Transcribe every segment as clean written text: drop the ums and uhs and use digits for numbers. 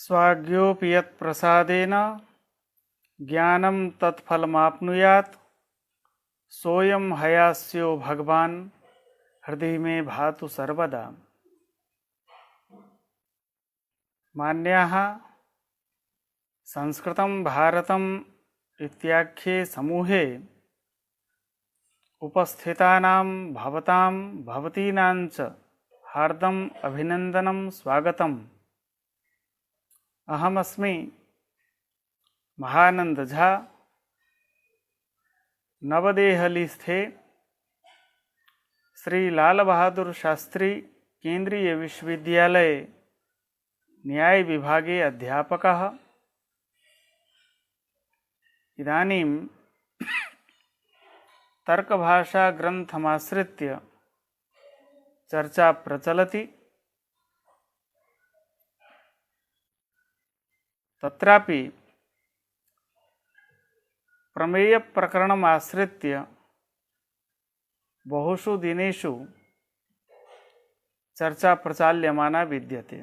स्वाज्ञोऽपि यत्प्रसादेन ज्ञानं तत्फलमाप्नुयात् सोऽयं हयास्यो भगवान् हृदय में भातु सर्वदा। मान्याः संस्कृतं भारतम् इत्याख्ये समूहे उपस्थितानां भवतां भवतीनां च हार्दम् अभिनन्दनं स्वागतम्। अहमस्मि महानंद झा, नवदेहलीस्थे श्री लाल बहादुर शास्त्री केंद्रीय विश्वविद्यालय न्याय विभागे अध्यापकः। इदानीं तर्कभाषा ग्रंथमाश्रित्य चर्चा प्रचलति। तत्रापि प्रमेय प्रकरणम् आश्रित्य बहुषु दिनेषु चर्चा प्रचाल्यमाना विद्यते।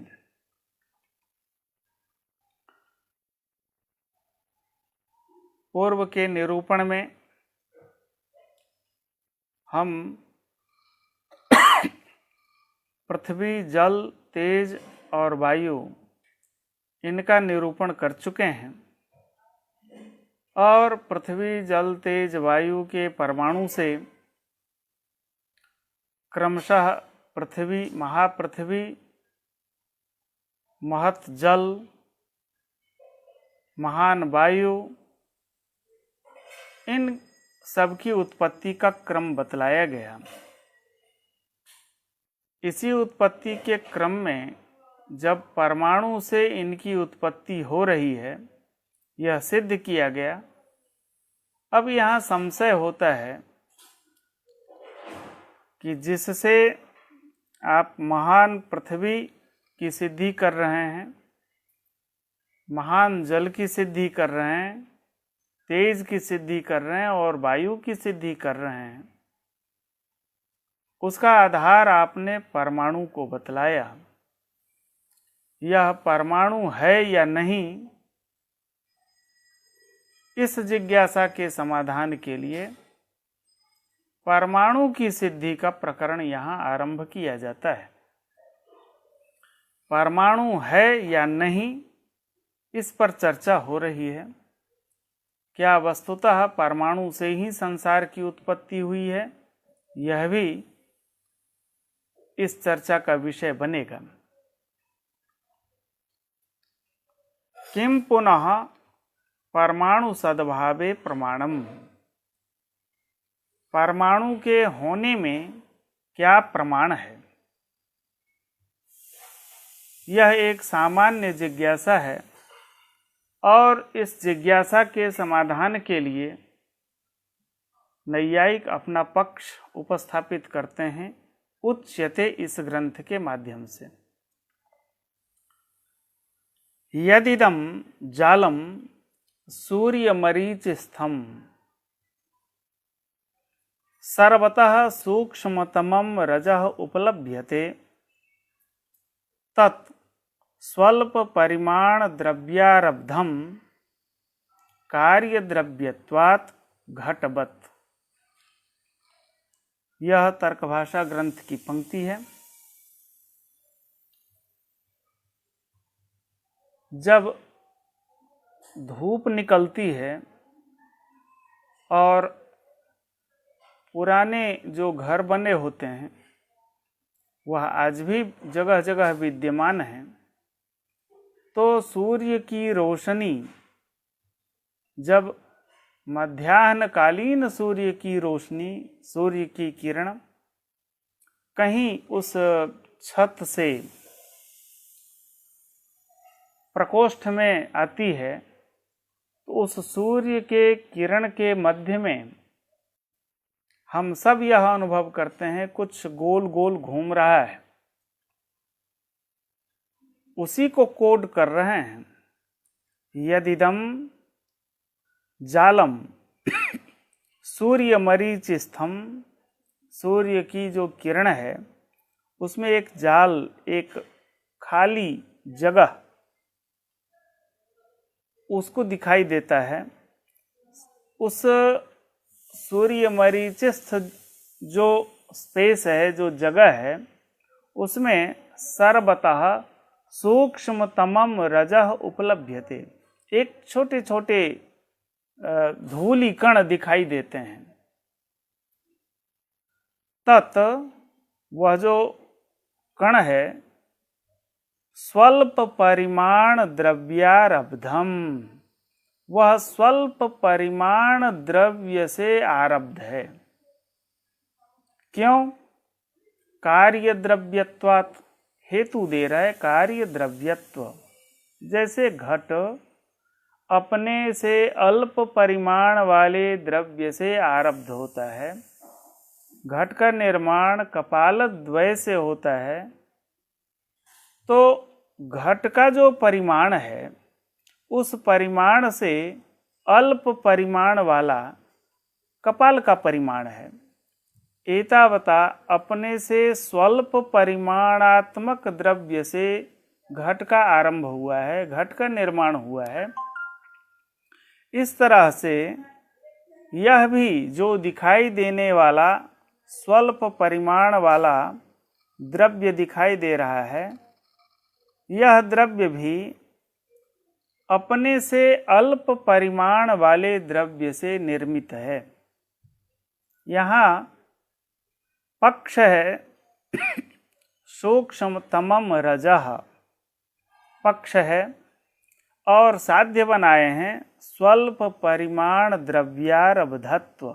पूर्व के निरूपण में हम पृथ्वी, जल, तेज और वायु इनका निरूपण कर चुके हैं और पृथ्वी, जल, तेज, वायु के परमाणु से क्रमशः पृथ्वी, महापृथ्वी, महत जल, महान वायु, इन सबकी उत्पत्ति का क्रम बतलाया गया। इसी उत्पत्ति के क्रम में जब परमाणु से इनकी उत्पत्ति हो रही है, यह सिद्ध किया गया। अब यहाँ संशय होता है कि जिससे आप महान पृथ्वी की सिद्धि कर रहे हैं, महान जल की सिद्धि कर रहे हैं, तेज की सिद्धि कर रहे हैं और वायु की सिद्धि कर रहे हैं, उसका आधार आपने परमाणु को बतलाया। यह परमाणु है या नहीं, इस जिज्ञासा के समाधान के लिए परमाणु की सिद्धि का प्रकरण यहाँ आरंभ किया जाता है। परमाणु है या नहीं, इस पर चर्चा हो रही है। क्या वस्तुतः परमाणु से ही संसार की उत्पत्ति हुई है, यह भी इस चर्चा का विषय बनेगा। किम पुनः परमाणु सद्भावे प्रमाणम, परमाणु के होने में क्या प्रमाण है? यह एक सामान्य जिज्ञासा है और इस जिज्ञासा के समाधान के लिए नैयायिक अपना पक्ष उपस्थापित करते हैं उच्यते इस ग्रंथ के माध्यम से। यदिदं जालम सूर्यमरीचिस्थं सर्वतः सूक्ष्मतमं रजः उपलभ्यते तत् स्वल्प परिमाण द्रव्यारब्धं कार्यद्रव्यत्वात् घटवत्। यह तर्कभाषा ग्रंथ की पंक्ति है। जब धूप निकलती है और पुराने जो घर बने होते हैं वह आज भी जगह जगह विद्यमान हैं, तो सूर्य की रोशनी, जब मध्याह्नकालीन सूर्य की रोशनी, सूर्य की किरण कहीं उस छत से प्रकोष्ठ में आती है, तो उस सूर्य के किरण के मध्य में हम सब यह अनुभव करते हैं कुछ गोल गोल घूम रहा है। उसी को कोड कर रहे हैं। यदिदं जालम सूर्यमरीचिस्थं, सूर्य की जो किरण है उसमें एक जाल, एक खाली जगह उसको दिखाई देता है। उस सूर्य मरीचिस्थ जो स्पेस है, जो जगह है, उसमें सर्वतः सूक्ष्मतमम रजः उपलभ्यते। एक छोटे छोटे धूली कण दिखाई देते हैं। तत् वह जो कण है स्वल्प परिमाण द्रव्यारब्धम, वह स्वल्प परिमाण द्रव्य से आरब्ध है। क्यों? कार्य द्रव्यत्वात्, हेतु दे रहा है कार्य द्रव्यत्व। जैसे घट अपने से अल्प परिमाण वाले द्रव्य से आरब्ध होता है, घट का निर्माण कपालद्वय से होता है, तो घट का जो परिमाण है उस परिमाण से अल्प परिमाण वाला कपाल का परिमाण है। एतावता अपने से स्वल्प परिमाणात्मक द्रव्य से घट का आरंभ हुआ है, घट का निर्माण हुआ है। इस तरह से यह भी जो दिखाई देने वाला स्वल्प परिमाण वाला द्रव्य दिखाई दे रहा है, यह द्रव्य भी अपने से अल्प परिमाण वाले द्रव्य से निर्मित है। यहाँ पक्ष है सूक्ष्मतमम रजः, पक्ष है, और साध्य बनाए हैं स्वल्प परिमाण द्रव्यारब्धत्व।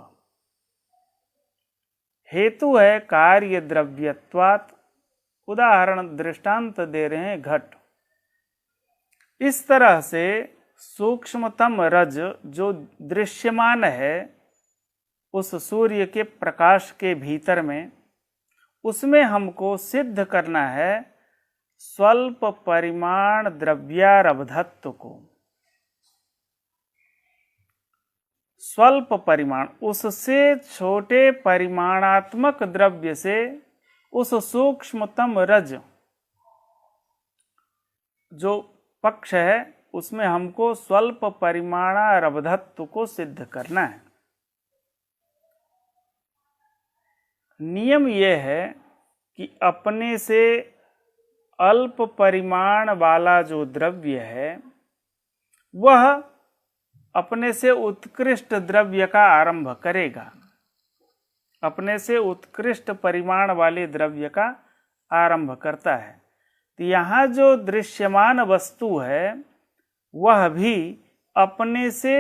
हेतु है कार्य द्रव्यत्वात्। उदाहरण दृष्टांत दे रहे हैं घट। इस तरह से सूक्ष्मतम रज जो दृश्यमान है उस सूर्य के प्रकाश के भीतर में, उसमें हमको सिद्ध करना है स्वल्प परिमाण द्रव्यारब्धत्व को। स्वल्प परिमाण, उससे छोटे परिमाणात्मक द्रव्य से उस सूक्ष्मतम रज जो पक्ष है उसमें हमको स्वल्प परिमाणारब्धत्व को सिद्ध करना है। नियम यह है कि अपने से अल्प परिमाण वाला जो द्रव्य है वह अपने से उत्कृष्ट द्रव्य का आरंभ करेगा, अपने से उत्कृष्ट परिमाण वाले द्रव्य का आरंभ करता है। तो यहाँ जो दृश्यमान वस्तु है वह भी अपने से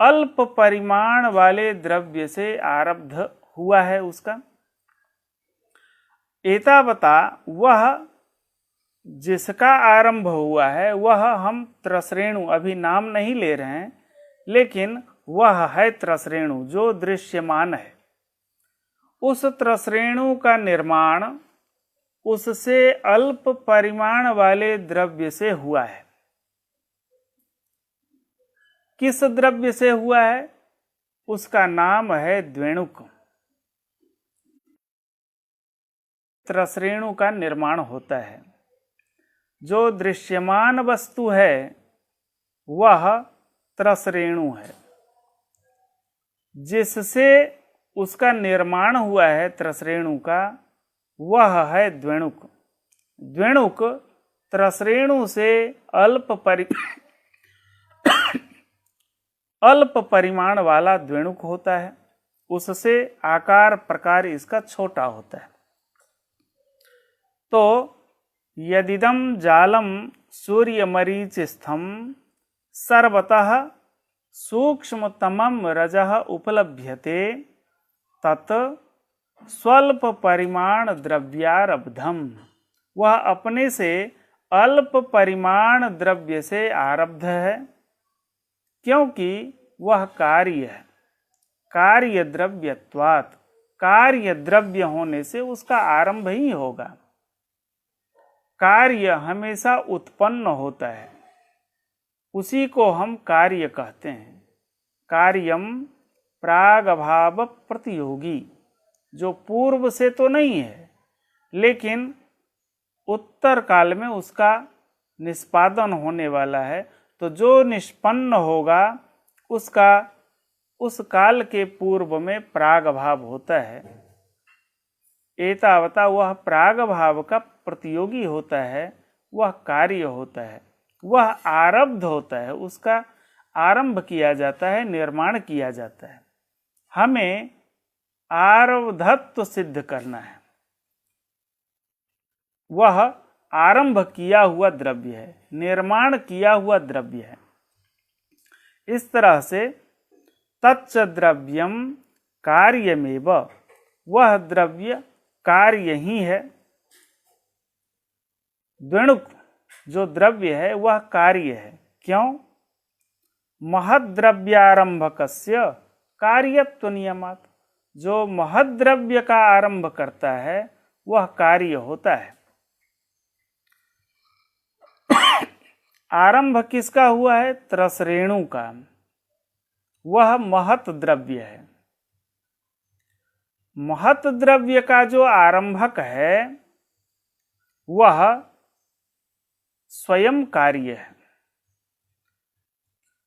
अल्प परिमाण वाले द्रव्य से आरब्ध हुआ है उसका। एतावता वह जिसका आरंभ हुआ है वह हम त्रसरेणु, अभी नाम नहीं ले रहे हैं, लेकिन वह है त्रसरेणु जो दृश्यमान है। उस त्रसरेणु का निर्माण उससे अल्प परिमाण वाले द्रव्य से हुआ है। किस द्रव्य से हुआ है? उसका नाम है द्वेणुक। त्रसरेणु का निर्माण होता है। जो दृश्यमान वस्तु है वह त्रसरेणु है, जिससे उसका निर्माण हुआ है त्रसरेणु का, वह है द्वेणुक। द्वेणुक त्रसरेणु से अल्प परिमाण वाला द्वेणुक होता है, उससे आकार प्रकार इसका छोटा होता है। तो यदिदं जालम सूर्यमरीचिस्थं सर्वतः सूक्ष्मतमं रजः उपलभ्यते तत् स्वल्प परिमाण द्रव्यारब्धम, वह अपने से अल्प परिमाण द्रव्य से आरब्ध है, क्योंकि वह कार्य है। कार्य द्रव्यत्वात्, कार्य द्रव्य होने से उसका आरंभ ही होगा। कार्य हमेशा उत्पन्न होता है, उसी को हम कार्य कहते हैं। कार्यम प्रागभाव प्रतियोगी, जो पूर्व से तो नहीं है लेकिन उत्तर काल में उसका निष्पादन होने वाला है, तो जो निष्पन्न होगा उसका उस काल के पूर्व में प्राग भाव होता है। एतावता वह प्राग भाव का प्रतियोगी होता है, वह कार्य होता है, वह आरब्ध होता है, उसका आरंभ किया जाता है, निर्माण किया जाता है। हमें आरब्धत्व सिद्ध करना है। वह आरंभ किया हुआ द्रव्य है, निर्माण किया हुआ द्रव्य है। इस तरह से तच्च द्रव्यम कार्यमेव, वह द्रव्य कार्य ही है। द्वेणुक जो द्रव्य है वह कार्य है। क्यों? महद्द्रव्यारंभकस्य कार्यत्व नियमात्, जो महद्द्रव्य का आरंभ करता है वह कार्य होता है। आरंभ किसका हुआ है? त्रसरेणु का, वह महत द्रव्य है। महत द्रव्य का जो आरंभक है वह स्वयं कार्य है।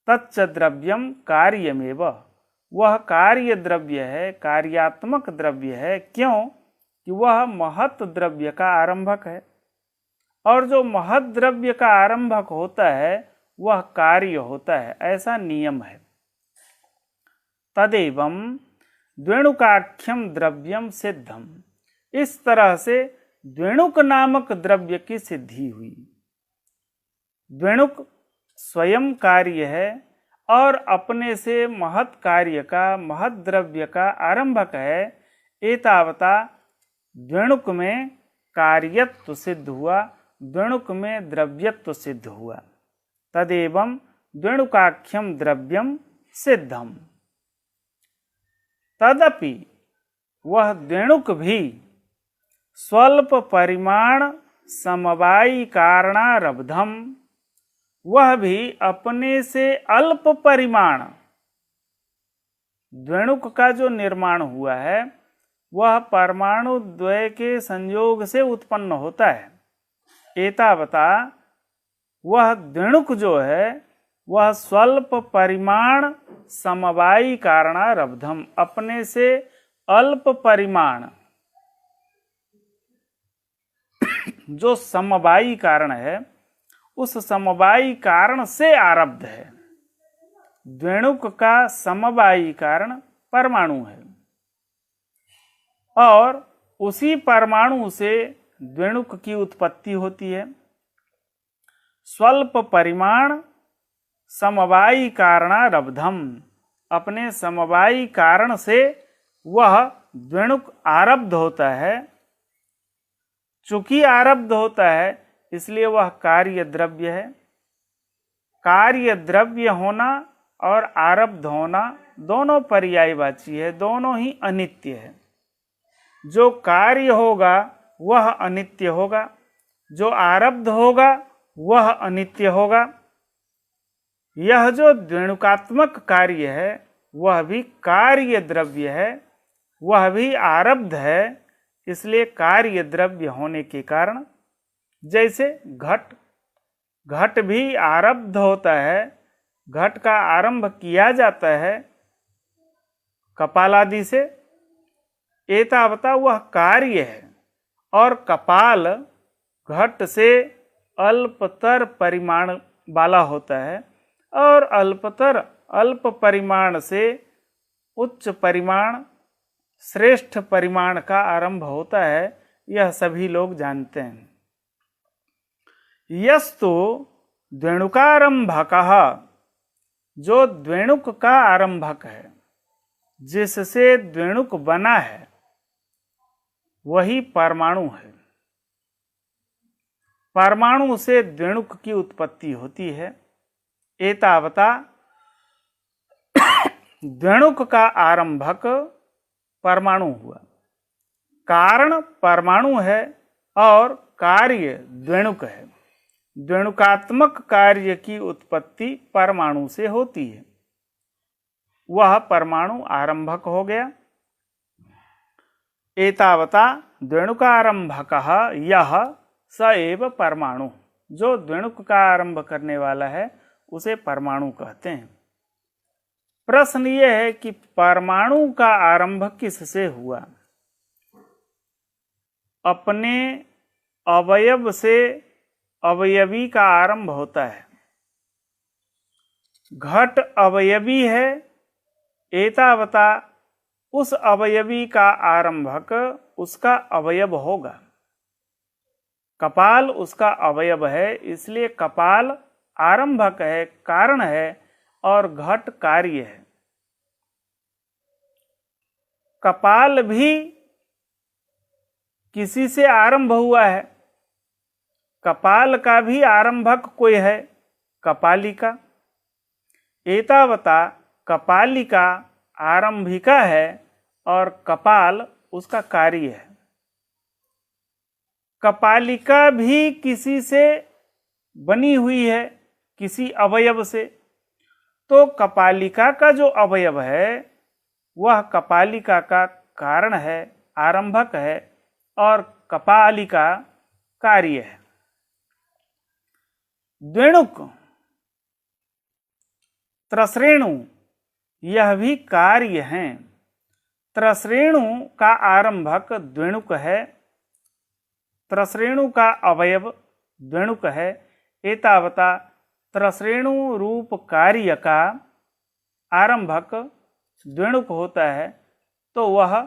तच्च द्रव्यम कार्यमेव, वह कार्य द्रव्य है, कार्यात्मक द्रव्य है। क्यों? कि वह महत द्रव्य का आरंभक है, और जो महत द्रव्य का आरंभक होता है वह कार्य होता है, ऐसा नियम है। तदेवं द्वेणुकाख्यम द्रव्यम सिद्धम, इस तरह से द्वेणुक नामक द्रव्य की सिद्धि हुई। द्वेणुक स्वयं कार्य है और अपने से महत् कार्य का, महत् द्रव्य का आरंभक है। एतावता द्वेणुक में कार्यत्व सिद्ध हुआ, द्वेणुक में द्रव्यत्व सिद्ध हुआ। तदेवं द्वेणुकाख्यम द्रव्यम सिद्धम। तदपि वह द्वेणुक भी स्वल्प परिमाण समवायी कारणारब्धम, वह भी अपने से अल्प परिमाण, द्वेणुक का जो निर्माण हुआ है वह परमाणु द्वय के संयोग से उत्पन्न होता है। एतावता वह द्वेणुक जो है वह स्वल्प परिमाण समवायी कारणारब्धम, अपने से अल्प परिमाण जो समवायी कारण है उस समवायी कारण से आरब्ध है। द्वेणुक का समवायी कारण परमाणु है और उसी परमाणु से द्वेणुक की उत्पत्ति होती है। स्वल्प परिमाण समवायी कारणारब्धम, अपने समवायी कारण से वह द्वेणुक आरब्ध होता है। चूंकि आरब्ध होता है इसलिए वह कार्य द्रव्य है। कार्य द्रव्य होना और आरब्ध होना दोनों पर्यायवाची है, दोनों ही अनित्य है। जो कार्य होगा वह अनित्य होगा, जो आरब्ध होगा वह अनित्य होगा। यह जो द्वेणुकात्मक कार्य है वह भी कार्य द्रव्य है, वह भी आरब्ध है। इसलिए कार्य द्रव्य होने के कारण, जैसे घट भी आरब्ध होता है, घट का आरंभ किया जाता है कपालादि से, एतावता वह कार्य है। और कपाल घट से अल्पतर परिमाण वाला होता है और अल्प परिमाण से उच्च परिमाण, श्रेष्ठ परिमाण का आरंभ होता है। यह सभी लोग जानते हैं। यस्तु द्वेणुकारंभकः, जो द्वेणुक का आरंभक है, जिससे द्वेणुक बना है, वही परमाणु है। परमाणु से द्वेणुक की उत्पत्ति होती है। एतावता द्वेणुक का आरंभक परमाणु हुआ। कारण परमाणु है और कार्य द्वेणुक है। द्वेणुकात्मक कार्य की उत्पत्ति परमाणु से होती है, वह परमाणु आरंभक हो गया। एतावता द्वेणुकारंभकः यह स एव परमाणु, जो द्वेणुक का आरंभ करने वाला है उसे परमाणु कहते हैं। प्रश्न यह है कि परमाणु का आरंभ किससे हुआ? अपने अवयव से अवयवी का आरंभ होता है। घट अवयवी है, एतावता उस अवयवी का आरंभक उसका अवयव होगा। कपाल उसका अवयव है, इसलिए कपाल आरंभक है, कारण है, और घट कार्य है। कपाल भी किसी से आरंभ हुआ है। कपाल का भी आरंभक कोई है, कपालिका। एतावता कपालिका आरंभिका है और कपाल उसका कार्य है। कपालिका भी किसी से बनी हुई है, किसी अवयव से। तो कपालिका का जो अवयव है वह कपालिका का कारण है, आरंभक है, और कपालिका कार्य है। द्वेणुक, त्रसरेणु यह भी कार्य हैं। त्रसरेणु का आरंभक द्वेणुक है, त्रसरेणु का अवयव द्वेणुक है। एतावता त्रसरेणु रूप कार्य का आरंभक द्वेणुक होता है, तो वह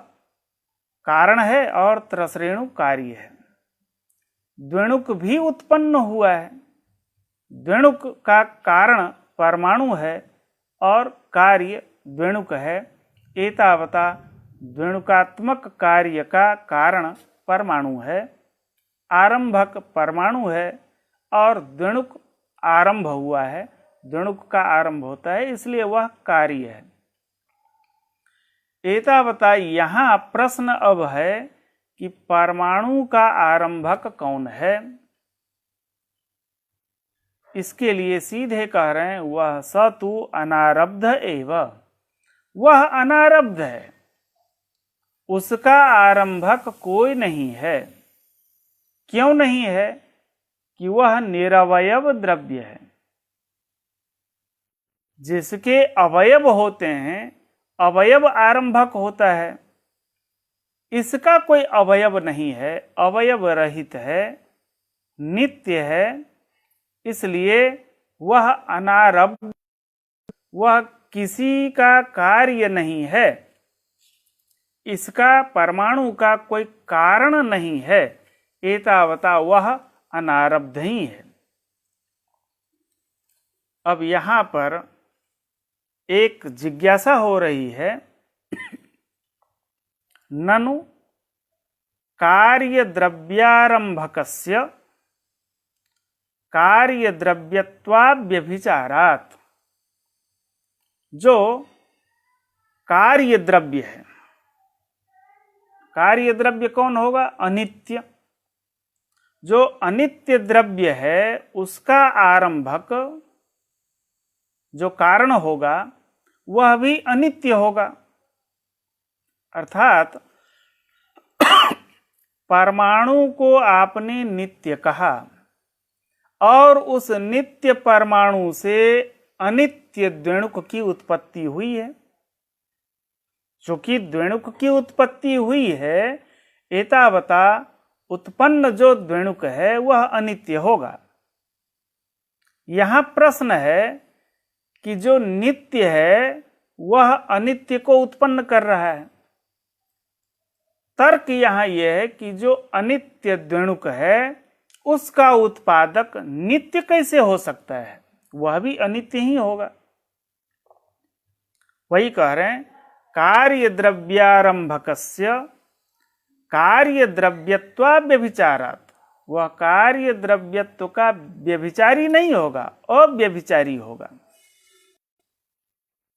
कारण है और त्रसरेणु कार्य है। द्वेणुक भी उत्पन्न हुआ है। द्वेणुक का कारण परमाणु है और कार्य द्वेणुक है। एतावता द्वेणुकात्मक कार्य का कारण परमाणु है, आरंभक परमाणु है, और द्वेणुक आरंभ हुआ है। द्वेणुक का आरंभ होता है, इसलिए वह कार्य है। एतावता यहाँ प्रश्न अब है कि परमाणु का आरंभक कौन है। इसके लिए सीधे कह रहे हैं वह स तु अनारब्ध एव, वह अनारब्ध है, उसका आरंभक कोई नहीं है। क्यों नहीं है? कि वह निरवयव द्रव्य है। जिसके अवयव होते हैं, अवयव आरंभक होता है। इसका कोई अवयव नहीं है, अवयव रहित है, नित्य है, इसलिए वह अनारब्ध, वह किसी का कार्य नहीं है। इसका परमाणु का कोई कारण नहीं है। एतावता वह अनारब्ध ही है। अब यहां पर एक जिज्ञासा हो रही है, ननु कार्य द्रव्यारंभकस्य कार्य द्रव्यत्वाव्यभिचारात्। जो कार्य द्रव्य है, कार्य द्रव्य कौन होगा? अनित्य। जो अनित्य द्रव्य है उसका आरंभक जो कारण होगा वह भी अनित्य होगा। अर्थात परमाणु को आपने नित्य कहा और उस नित्य परमाणु से अनित्य द्वेणुक की उत्पत्ति हुई है। चूंकि द्वेणुक की उत्पत्ति हुई है, एतावता उत्पन्न जो द्वेणुक है वह अनित्य होगा। यहां प्रश्न है कि जो नित्य है वह अनित्य को उत्पन्न कर रहा है। तर्क यहां यह है कि जो अनित्य द्वेणुक है उसका उत्पादक नित्य कैसे हो सकता है? वह भी अनित्य ही होगा। वही कह रहे हैं, कार्य द्रव्यारंभकस्य कार्य द्रव्यत्वाव्यभिचारात्। वह कार्य द्रव्यत्व का व्यभिचारी नहीं होगा, अव्यभिचारी होगा।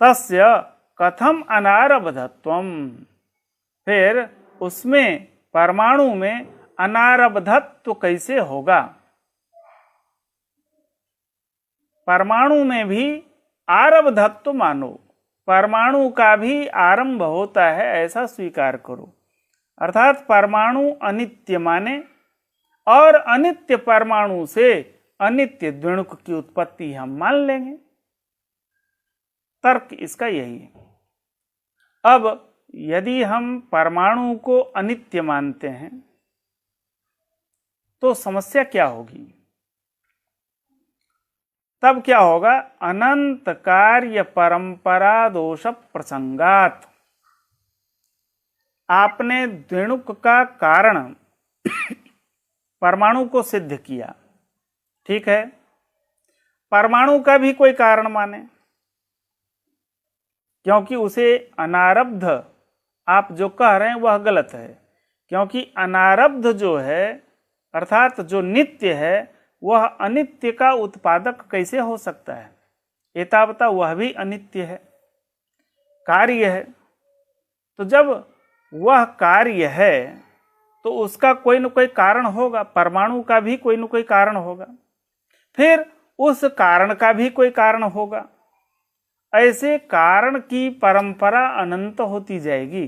तस्य कथम अनारब्धत्वम। फिर उसमें परमाणु में अनारब्धत्व कैसे होगा? परमाणु में भी आरब्धत्व मानो, परमाणु का भी आरंभ होता है ऐसा स्वीकार करो। अर्थात परमाणु अनित्य माने और अनित्य परमाणु से अनित्य द्विणुक की उत्पत्ति हम मान लेंगे। तर्क इसका यही है। अब यदि हम परमाणु को अनित्य मानते हैं तो समस्या क्या होगी? तब क्या होगा? अनंत कार्य परंपरा दोष प्रसंगात। आपने द्विणुक का कारण परमाणु को सिद्ध किया, ठीक है, परमाणु का भी कोई कारण माने, क्योंकि उसे अनारब्ध आप जो कह रहे हैं वह गलत है। क्योंकि अनारब्ध जो है अर्थात जो नित्य है वह अनित्य का उत्पादक कैसे हो सकता है? एतावता वह भी अनित्य है, कार्य है। तो जब वह कार्य है तो उसका कोई न कोई कारण होगा, परमाणु का भी कोई न कोई कारण होगा, फिर उस कारण का भी कोई कारण होगा। ऐसे कारण की परंपरा अनंत होती जाएगी।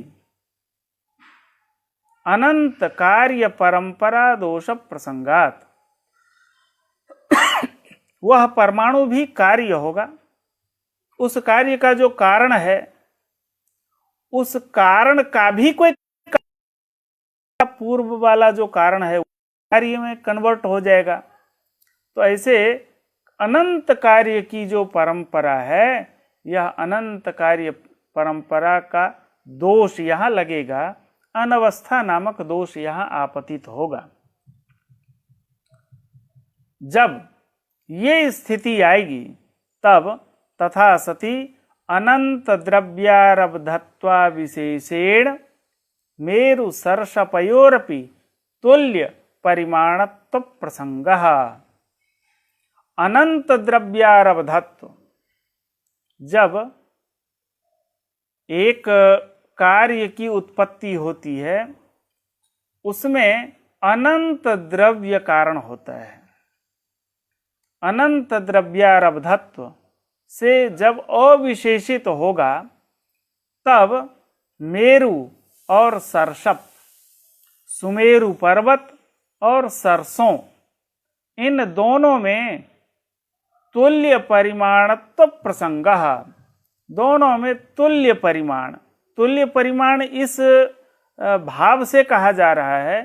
अनंत कार्य परंपरा दोष प्रसंगात। वह परमाणु भी कार्य होगा, उस कार्य का जो कारण है उस कारण का भी कोई पूर्व वाला जो कारण है कार्य में कन्वर्ट हो जाएगा। तो ऐसे अनंत कार्य की जो परंपरा है, यह अनंत कार्य परंपरा का दोष यहां लगेगा, अनवस्था नामक दोष यहां आपतित होगा। जब ये स्थिति आएगी तब तथा सति अनंत द्रव्यारब्धत्वा विशेषेण मेरु सर्षपयोरपि तुल्य परिमाणत्व प्रसंगः। अनंत द्रव्यारब्धत्व, जब एक कार्य की उत्पत्ति होती है उसमें अनंत द्रव्य कारण होता है। अनंत द्रव्यारब्धत्व से जब अविशेषित होगा तब मेरु और सर्षप, सुमेरु पर्वत और सरसों, इन दोनों में तुल्य परिमाणत्व प्रसंगः, दोनों में तुल्य परिमाण। तुल्य परिमाण इस भाव से कहा जा रहा है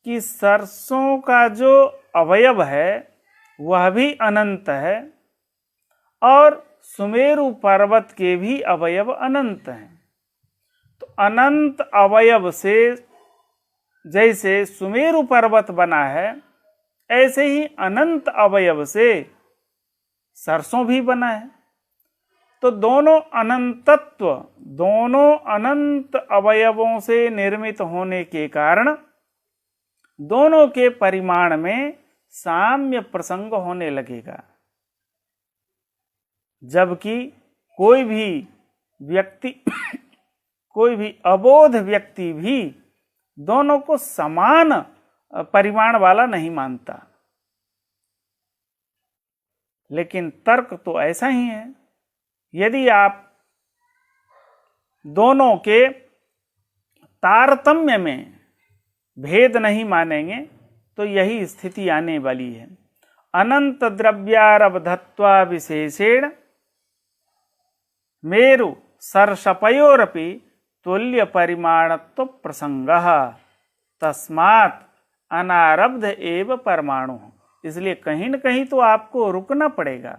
कि सरसों का जो अवयव है वह भी अनंत है और सुमेरु पर्वत के भी अवयव अनंत हैं। तो अनंत अवयव से जैसे सुमेरु पर्वत बना है ऐसे ही अनंत अवयव से सरसों भी बना है। तो दोनों अनंतत्व, दोनों अनंत अवयवों से निर्मित होने के कारण दोनों के परिमाण में साम्य प्रसंग होने लगेगा। जबकि कोई भी व्यक्ति कोई भी अबोध व्यक्ति भी दोनों को समान परिमाण वाला नहीं मानता। लेकिन तर्क तो ऐसा ही है। यदि आप दोनों के तारतम्य में भेद नहीं मानेंगे तो यही स्थिति आने वाली है। अनंत द्रव्यारब्धत्वा विशेषेण मेरु सर्षपयोरपि तुल्य परिमाणत्व प्रसंगः तस्मात् अनारब्ध एव परमाणु। इसलिए कहीं न कहीं तो आपको रुकना पड़ेगा।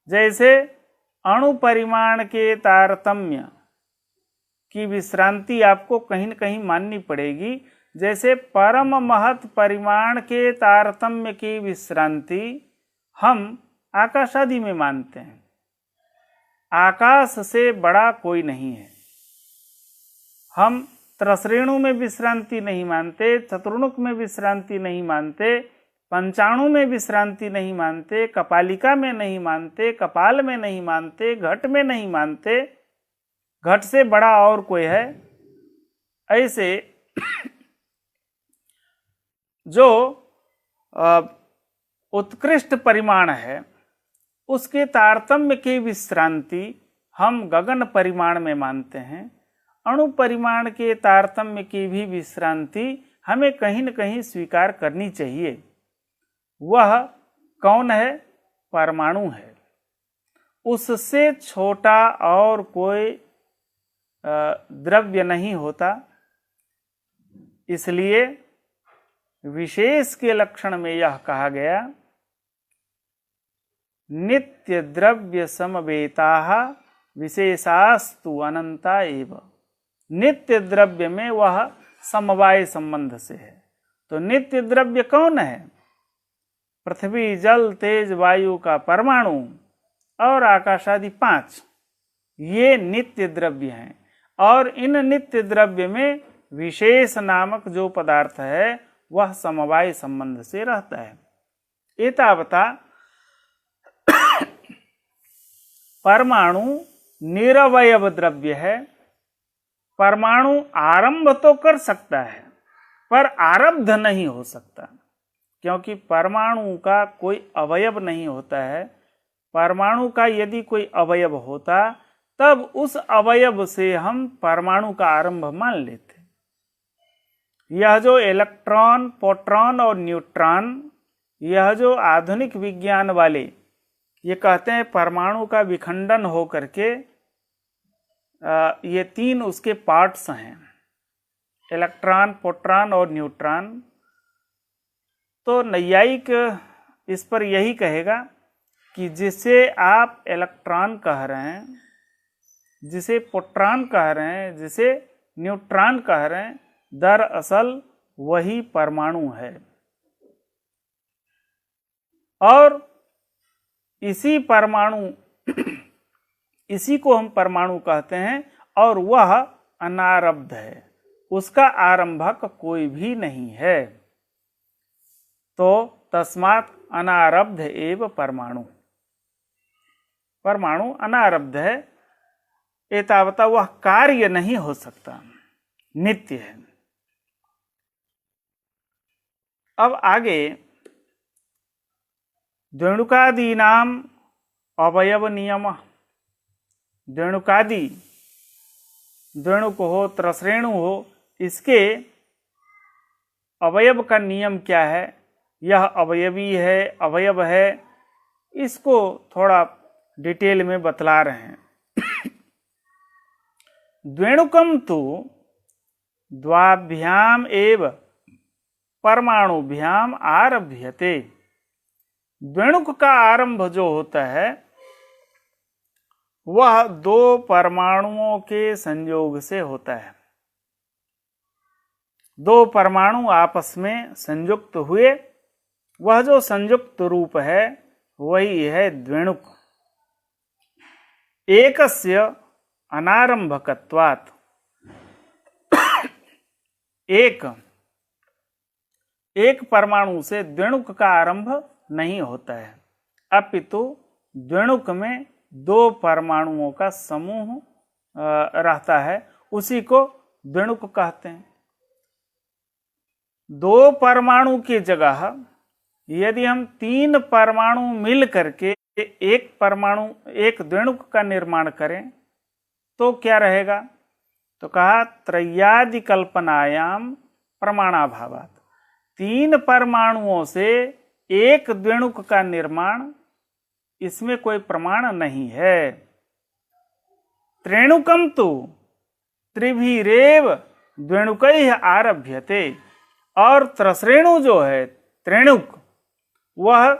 जैसे अणु परिमाण के तारतम्य की विश्रांति आपको कहीं न कहीं माननी पड़ेगी, जैसे परम महत परिमाण के तारतम्य की विश्रांति हम आकाश आदि में मानते हैं। आकाश से बड़ा कोई नहीं है। हम त्रसरेणु में विश्रांति नहीं मानते, चतुर्णुक में विश्रांति नहीं मानते, पंचाणु में विश्रांति नहीं मानते, कपालिका में नहीं मानते, कपाल में नहीं मानते, घट में नहीं मानते। घट से बड़ा और कोई है? ऐसे जो उत्कृष्ट परिमाण है उसके तारतम्य की विश्रांति हम गगन परिमाण में मानते हैं। अणु परिमाण के तारतम्य की भी विश्रांति हमें कहीं न कहीं स्वीकार करनी चाहिए। वह कौन है? परमाणु है। उससे छोटा और कोई द्रव्य नहीं होता। इसलिए विशेष के लक्षण में यह कहा गया, नित्य द्रव्य समवेताः विशेषास्तु अनंता एव। नित्य द्रव्य में वह समवाय संबंध से है। तो नित्य द्रव्य कौन है? पृथ्वी, जल, तेज, वायु का परमाणु और आकाश आदि 5, ये नित्य द्रव्य हैं। और इन नित्य द्रव्य में विशेष नामक जो पदार्थ है वह समवाय संबंध से रहता है। एतावता परमाणु निरवयव द्रव्य है। परमाणु आरंभ तो कर सकता है पर आरब्ध नहीं हो सकता, क्योंकि परमाणु का कोई अवयव नहीं होता है। परमाणु का यदि कोई अवयव होता तब उस अवयव से हम परमाणु का आरंभ मान लेते। यह जो इलेक्ट्रॉन, प्रोटॉन और न्यूट्रॉन, यह जो आधुनिक विज्ञान वाले ये कहते हैं परमाणु का विखंडन हो करके ये 3 उसके पार्ट्स हैं, इलेक्ट्रॉन, प्रोटॉन और न्यूट्रॉन। तो नैयायिक इस पर यही कहेगा कि जिसे आप इलेक्ट्रॉन कह रहे हैं, जिसे प्रोटॉन कह रहे हैं, जिसे न्यूट्रॉन कह रहे हैं, दरअसल वही परमाणु है। और इसी परमाणु इसी को हम परमाणु कहते हैं और वह अनारब्ध है, उसका आरंभक कोई भी नहीं है। तो तस्मात् अनारब्ध एव परमाणु। परमाणु अनारब्ध है। एतावता वह कार्य नहीं हो सकता, नित्य है। अब आगे द्वेणुकादीनाम अवयव नियम। द्वेणुकादि, द्वेणुक हो, त्रसरेणु हो, इसके अवयव का नियम क्या है? यह अवयवी है, अवयव है, इसको थोड़ा डिटेल में बतला रहे हैं। द्वेणुकम तो द्वाभ्याम एव परमाणुभ्याम आरभ्यते। द्वेणुक का आरंभ जो होता है वह 2 परमाणुओं के संयोग से होता है। 2 परमाणु आपस में संयुक्त हुए, वह जो संयुक्त रूप है वही है द्वेणुक। एकस्य अनारंभकत्वात्, एक परमाणु से द्वेणुक का आरंभ नहीं होता है, अपितु द्वेणुक में 2 परमाणुओं का समूह रहता है, उसी को द्वेणुक कहते हैं। 2 परमाणु की जगह यदि हम 3 परमाणु मिल करके एक द्वेणुक का निर्माण करें तो क्या रहेगा? तो कहा त्रय्यादि कल्पनायाम प्रमाणाभावात्। 3 परमाणुओं से एक द्वेणुक का निर्माण, इसमें कोई प्रमाण नहीं है। त्रेणुकम तो त्रिभिरेव द्वेणुकैः आरभ्यते। और त्रसरेणु जो है त्रेणुक, वह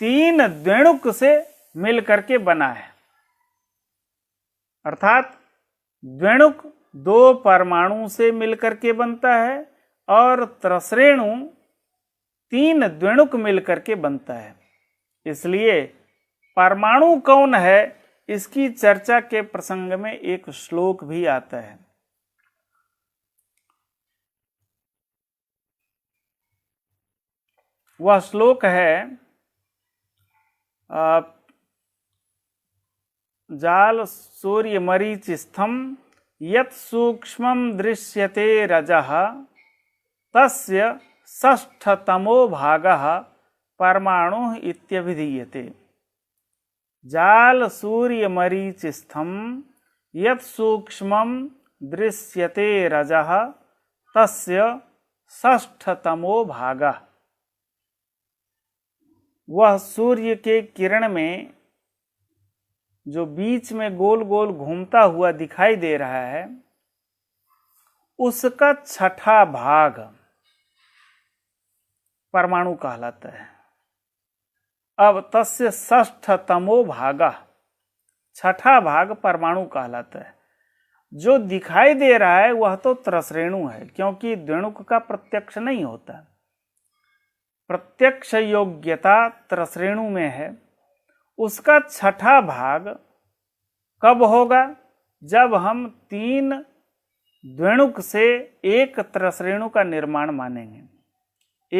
3 द्वेणुक से मिल करके बना है। अर्थात द्वेणुक 2 परमाणु से मिलकर के बनता है और त्रसरेणु 3 द्वेणुक मिलकर के बनता है। इसलिए परमाणु कौन है इसकी चर्चा के प्रसंग में एक श्लोक भी आता है। वह श्लोक है जाल सूर्य मरीचिस्थम यत् सूक्ष्मं दृश्यते रजः तस्य षष्ठतमो भागः परमाणुः इत्यभिधीयते। जाल सूर्य मरीचिस्थम यत् सूक्ष्मं दृश्यते रजः तस्य षष्ठतमो भागः। वह सूर्य के किरण में जो बीच में गोल गोल घूमता हुआ दिखाई दे रहा है, उसका छठा भाग परमाणु कहलाता है। अब तस्य षष्ठतमो भागः, छठा भाग परमाणु कहलाता है। जो दिखाई दे रहा है वह तो त्रसरेणु है, क्योंकि द्विणुक का प्रत्यक्ष नहीं होता। प्रत्यक्ष योग्यता त्रसरेणु में है। उसका छठा भाग कब होगा? जब हम 3 द्विणुक से एक त्रसरेणु का निर्माण मानेंगे।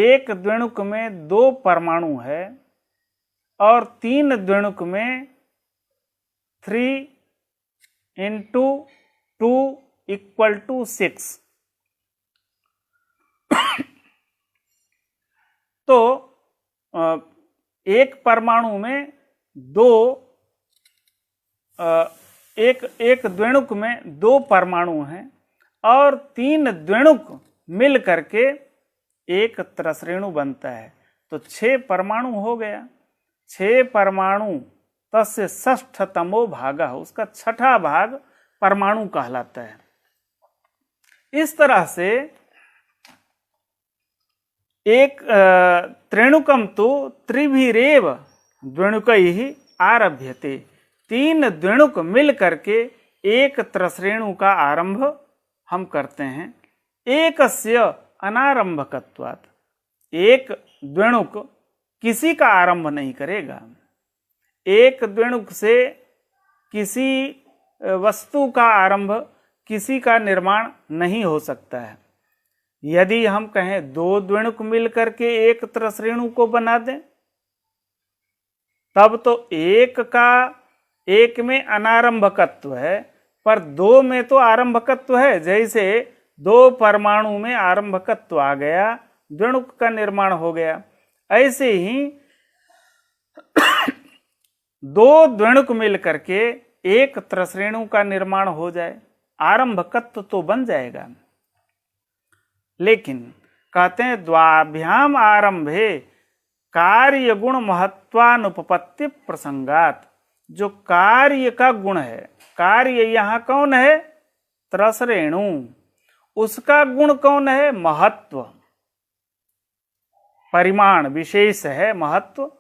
एक द्विणुक में 2 परमाणु है और 3 द्विणुक में 3 × 2 = 6। तो एक परमाणु में एक द्विणुक में 2 परमाणु हैं और 3 द्विणुक मिल करके एक त्रसरेणु बनता है, तो 6 परमाणु हो गया। 6 परमाणु तस्य षष्ठतमो भागः, उसका छठा भाग परमाणु कहलाता है। इस तरह से एक त्रिणुकम तो त्रिभिरेव द्विणुकैः आरभ्यते। 3 द्विणुक मिल करके एक त्रसरेणु का आरंभ हम करते हैं। एकस्य अनारंभकत्वात्, एक द्विणुक किसी का आरंभ नहीं करेगा। एक द्विणुक से किसी वस्तु का आरंभ, किसी का निर्माण नहीं हो सकता है। यदि हम कहें 2 द्विणुक मिल करके एक त्रसरेणु को बना दें, तब तो एक में अनारंभकत्व है, पर 2 में तो आरंभकत्व है। जैसे 2 परमाणु में आरंभकत्व आ गया, द्विणुक का निर्माण हो गया। ऐसे ही 2 द्विणुक मिल करके एक त्रसरेणु का निर्माण हो जाए, आरंभकत्व तो बन जाएगा। लेकिन कहते हैं द्वाभ्याम आरंभे कार्य गुण महत्वानुपपत्ति प्रसंगात, जो कार्य का गुण है, कार्य यहाँ कौन है? त्रसरेणु। उसका गुण कौन है? महत्व, परिमाण विशेष है, महत्व।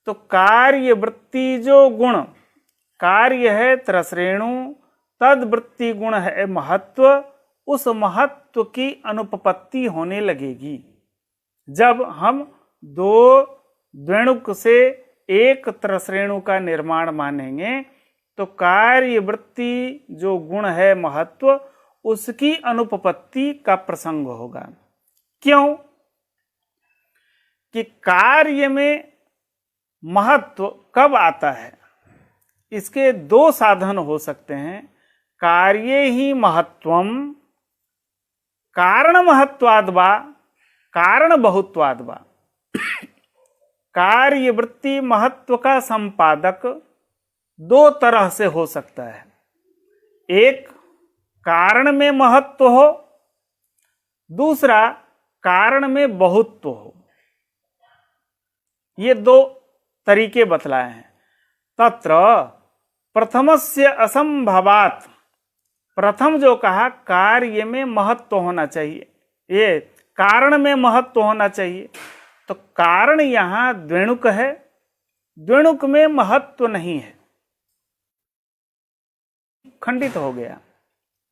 तो कार्य वृत्ति जो गुण, कार्य है त्रसरेणु, तद वृत्ति गुण है महत्व। उस महत्व की अनुपपत्ति होने लगेगी जब हम 2 द्विणुक से एक त्रसरेणु का निर्माण मानेंगे। तो कार्य वृत्ति जो गुण है महत्व, उसकी अनुपपत्ति का प्रसंग होगा। क्यों? कि कार्य में महत्व कब आता है? इसके 2 साधन हो सकते हैं। कार्ये ही महत्वम, कारण महत्वाद वा कारण बहुत्वाद वा। कार्य वृत्ति महत्व का संपादक 2 तरह से हो सकता है। एक कारण में महत्व हो, दूसरा कारण में बहुत्व हो। ये 2 तरीके बतलाए हैं। तत्र प्रथमस्य असंभवात्, प्रथम जो कहा कार्य में महत्व होना चाहिए, ये कारण में महत्व होना चाहिए। तो कारण यहाँ द्विणुक है, द्विणुक में महत्व नहीं है, खंडित हो गया।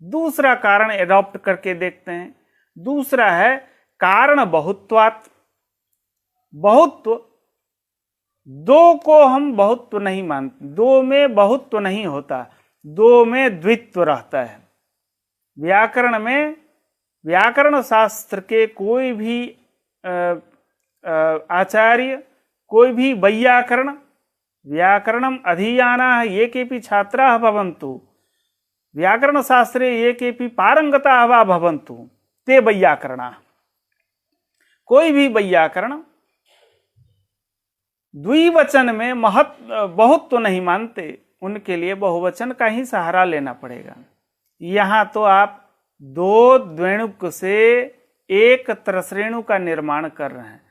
दूसरा कारण एडॉप्ट करके देखते हैं। दूसरा है कारण बहुत्वात्। बहुत्व, 2 को हम बहुत्व नहीं मानते, 2 में बहुत्व नहीं होता, 2 में द्वित्व रहता है। व्याकरण में, व्याकरण शास्त्र के कोई भी आचार्य, कोई भी वैयाकरण, व्याकरणम अधीयानाः ये केपि छात्राः भवन्तु, व्याकरण शास्त्रे ये केपि पारंगताः वा भवन्तु ते वैयाकरणाः। कोई भी वैयाकरण द्विवचन में बहुत्व नहीं मानते, उनके लिए बहुवचन का ही सहारा लेना पड़ेगा। यहाँ तो आप 2 द्विणुक से एक त्रसरेणु का निर्माण कर रहे हैं,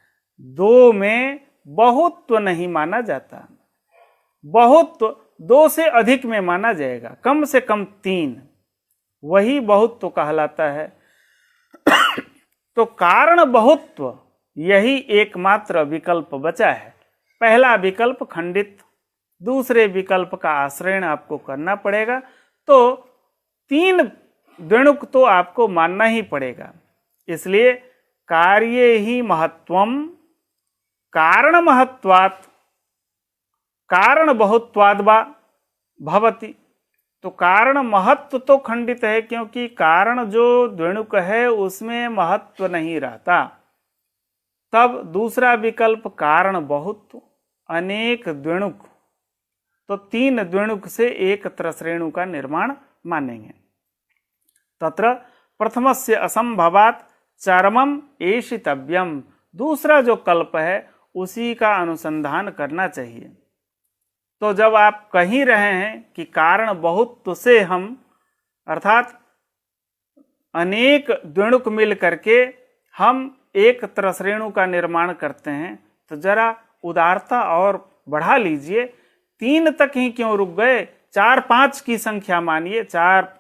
2 में बहुत्व नहीं माना जाता। बहुत्व 2 से अधिक में माना जाएगा, कम से कम 3, वही बहुत्व कहलाता है। तो कारण बहुत्व यही एकमात्र विकल्प बचा है। पहला विकल्प खंडित, दूसरे विकल्प का आश्रयण आपको करना पड़ेगा, तो 3 द्विणुक तो आपको मानना ही पड़ेगा। इसलिए कार्ये ही महत्वम कारण महत्वात् कारण बहुत्वाद् वा भवति। तो कारण महत्व तो खंडित है, क्योंकि कारण जो द्विणुक है उसमें महत्व नहीं रहता। तब दूसरा विकल्प कारण बहुत्व, अनेक द्विणुक, तो 3 द्विणुक से एक त्रसरेणु का निर्माण मानेंगे। तत्र प्रथमस्य असंभवात् चरमम एषितव्यम, दूसरा जो कल्प है उसी का अनुसंधान करना चाहिए। तो जब आप कह रहे हैं कि कारण बहुत्व से हम, अर्थात अनेक द्विणुक मिल करके हम एक त्रसरेणु का निर्माण करते हैं, तो जरा उदारता और बढ़ा लीजिए। 3 तक ही क्यों रुक गए? 4 5 की संख्या मानिए। 4